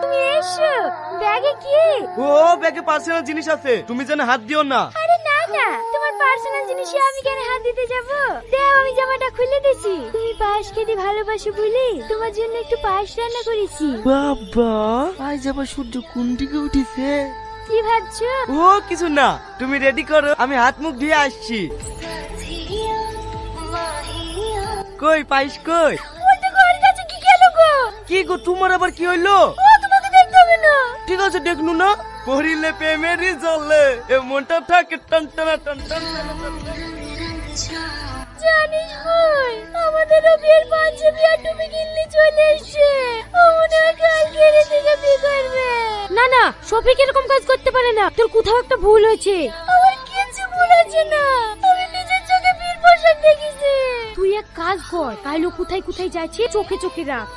তুমি এসো। ব্যাগে কি? ও ব্যাগে পার্সোনাল জিনিস আছে, তুমি যেন হাত দিও না। আরে না না, তোমার পার্সোনাল জিনিসে আমি কেন হাত দিতে যাব? দাও, আমি জামাটা খুলে দিছি। তুমি পায়েস খেতে ভালোবাসো বলে তোমার জন্য একটু পায়েস রান্না করেছি। বাবা, আজ আবার সূর্য কোন দিকে উঠেছে? কি ভাবছো? ও কিছু না, তুমি রেডি করো, আমি হাত মুখ ধুয়ে আসছি। কই পায়েস কই? ওই তো ঘরের কাছে কি গেল গো? কি গো, তোমার আবার কি হইলো? ও তোমাকে দেখতে হবে না। ঠিক আছে দেখনু না, পড়িলে প্রেমেরই জলে এ মনটা থাকে টান টানা টান টান টানা টান টান। জানিস ভাই, আমাদের বিয়ের পাঞ্জাবি আর টুপি কিনলে চলে এসছে। ও মনে হয় কালকে এর থেকে বিয়ে করবে। না না, শফিক এরকম কাজ করতে পারে না। তোর কোথাও একটা ভুল হয়েছে। আমার কিছু ভুল হয়েছে না, আমি নিজের চোখে বিয়ের পোশাক দেখেছি। তুই এক কাজ কর, কালো কোথায় কোথায় যাচ্ছে চোখে চোখে রাখ।